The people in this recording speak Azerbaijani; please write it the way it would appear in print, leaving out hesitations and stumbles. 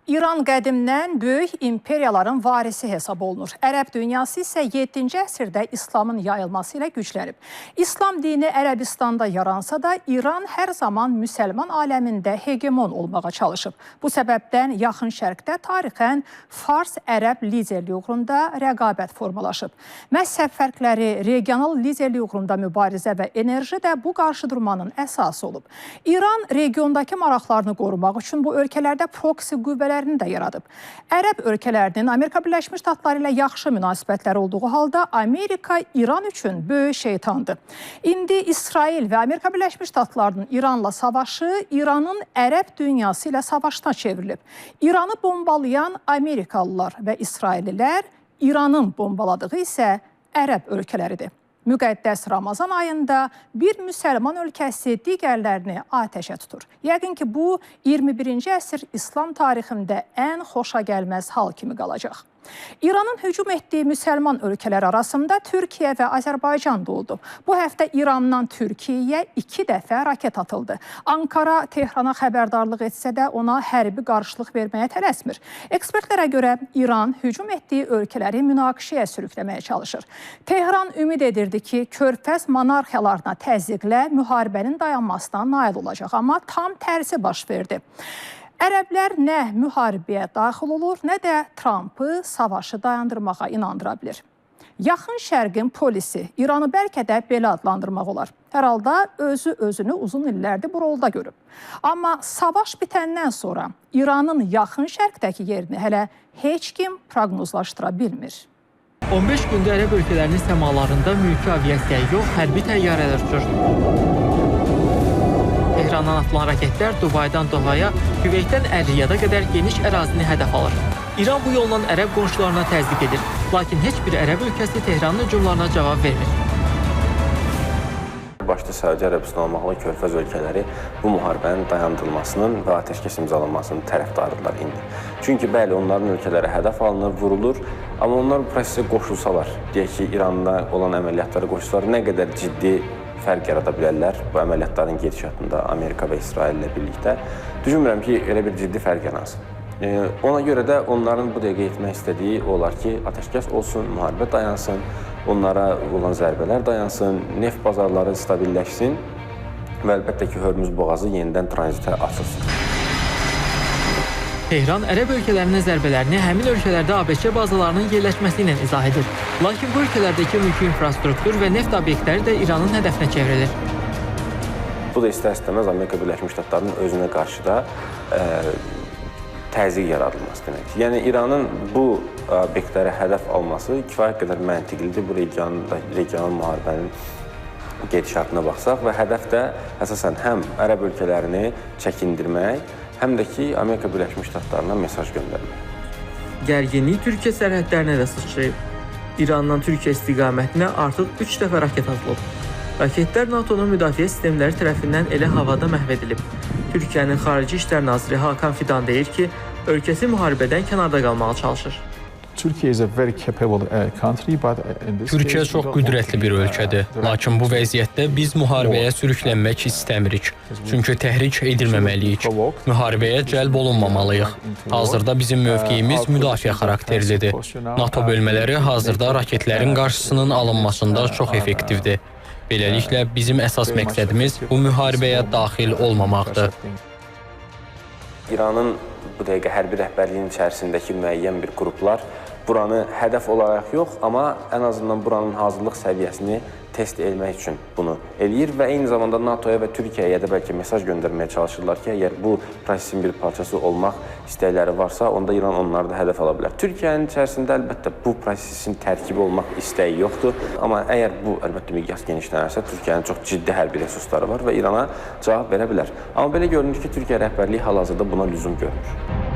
İran qədimdən böyük imperiyaların varisi hesab olunur. Ərəb dünyası isə 7-ci əsrdə İslamın yayılması ilə güclənib. İslam dini Ərəbistanda yaransa da, İran hər zaman müsəlman aləmində hegemon olmağa çalışıb. Bu səbəbdən Yaxın Şərqdə tarixən Fars-Ərəb liderliyi uğrunda rəqabət formalaşıb. Məzhəb fərqləri, regional liderliyi uğrunda mübarizə və enerji də bu qarşıdurmanın əsası olub. İran regiondakı maraqlarını qorumaq üçün bu ölkələrdə proksi qüvvələr də yaradıb. Ərəb ölkələrinin Amerika Birləşmiş Ştatları ilə yaxşı münasibətləri olduğu halda Amerika İran üçün böyük şeytandır. İndi İsrail və Amerika Birləşmiş Ştatlarının İranla savaşı İranın Ərəb dünyası ilə savaşına çevrilib. İranı bombalayan Amerikalılar və İsraillilər, İranın bombaladığı isə Ərəb ölkələridir. Müqəddəs Ramazan ayında bir müsəlman ölkəsi digərlərini atəşə tutur. Yəqin ki, bu 21-ci əsr İslam tarixində ən xoşagəlməz hal kimi qalacaq. İranın hücum etdiyi müsəlman ölkələr arasında Türkiyə və Azərbaycan da oldu. Bu həftə İrandan Türkiyəyə 2 dəfə raket atıldı. Ankara Tehrana xəbərdarlıq etsə də ona hərbi qarşılıq verməyə tələsmir. Ekspertlərə görə İran hücum etdiyi ölkələri münaqişəyə sürükləməyə çalışır. Tehran ümid edirdi ki, Körfəz monarxiyalarına təzyiqlə müharibənin dayanmasına nail olacaq, amma tam tərsi baş verdi. Ərəblər nə müharibəyə daxil olur, nə də Trampı savaşı dayandırmağa inandıra bilir. Yaxın Şərqin polisi İranı bəlkə də belə adlandırmaq olar. Hər halda özünü uzun illərdir bu rolda görüb. Amma savaş bitəndən sonra İranın Yaxın Şərqdəki yerini hələ heç kim proqnozlaşdıra bilmir. 15 gündə Ərəb ölkələrinin səmalarında mülki aviasiya yox, hərbi təyyarələr uçur. Tehrandan atılan raketlər Dubaydan Dohaya, Küveytdən Ər-Riyada qədər geniş ərazini hədəf alır. İran bu yolla Ərəb qonşularına təzyiq edir. Lakin heç bir Ərəb ölkəsi Tehranın hücumlarına cavab vermir. Başda Səudiyyə Ərəbistan olmaqla Körfəz ölkələri bu müharibənin dayandırılmasının və atəşkəs imzalanmasının tərəfdarıdırlar indi. Çünki bəli, onların ölkələri hədəf alınır, vurulur, amma onlar bu prosesə qoşulsalar, deyək ki, İranda olan əməliyyatlara qoşulsalar, nə qədər ciddi fərq yarada bilərlər bu əməliyyatların gedişatında Amerika və İsrail ilə birlikdə. Düşünmürəm ki, elə bir ciddi fərq yaransın. Ona görə də onların bu dəqiqə etmək istədiyi olar ki, atəşkəs olsun, müharibə dayansın, onlara olan zərbələr dayansın, neft bazarları stabilləşsin və əlbəttə ki, Hörmüz boğazı yenidən tranzitə açılsın. Tehran Ərəb ölkələrinin zərbələrini həmin ölkələrdə ABŞ bazalarının yerləşməsi ilə izah edir. Lakin bu ölkələrdəki mülki infrastruktur və neft obyektləri də İranın hədəfinə çevrilir. Bu da istər-istəməz Amerika Birləşmiş Ştatlarının özünə qarşı da təzyiq yaradılması deməkdir. Yəni İranın bu obyektləri hədəf alması kifayət qədər məntiqlidir bu regional müharibənin gedişatına baxsaq və hədəf də əsasən həm Ərəb ölkələrini çəkindirmək, həm də ki, Amerika Birləşmiş Ştatlarına mesaj göndərmək. Gərginlik Türkiyə sərhədlərinə də sıçrayıb. İrandan Türkiyə istiqamətinə artıq 3 dəfə raket atılıb. Raketlər NATO-nun müdafiə sistemləri tərəfindən elə havada məhv edilib. Türkiyənin Xarici İşlər Naziri Hakan Fidan deyir ki, ölkəsi müharibədən kənarda qalmağa çalışır. Türkiyə çox qüdrətli bir ölkədir. Lakin bu vəziyyətdə biz müharibəyə sürüklənmək istəmirik. Çünki təhrik edilməməliyik. Müharibəyə cəlb olunmamalıyıq. Hazırda bizim mövqeyimiz müdafiə xarakterlidir. NATO bölmələri hazırda raketlərin qarşısının alınmasında çox effektivdir. Beləliklə, bizim əsas məqsədimiz bu müharibəyə daxil olmamaqdır. İranın bu dəqiqə hərbi rəhbərliyin içərisindəki müəyyən bir qruplar buranı hədəf olaraq yox, amma ən azından buranın hazırlıq səviyyəsini test etmək üçün bunu eləyir və eyni zamanda NATO-ya və Türkiyəyə də bəlkə mesaj göndərməyə çalışırlar ki, əgər bu prosesin bir parçası olmaq istəkləri varsa, onda İran onları da hədəf ala bilər. Türkiyənin içərisində əlbəttə bu prosesin tərkibi olmaq istəyi yoxdur, amma əgər bu əlbəttə miqyas genişlənərsə, Türkiyənin çox ciddi hərbi resursları var və İrana cavab verə bilər. Amma belə görünür ki, Türkiyə rəhbərliyi hal-hazırda buna lüzum görmür.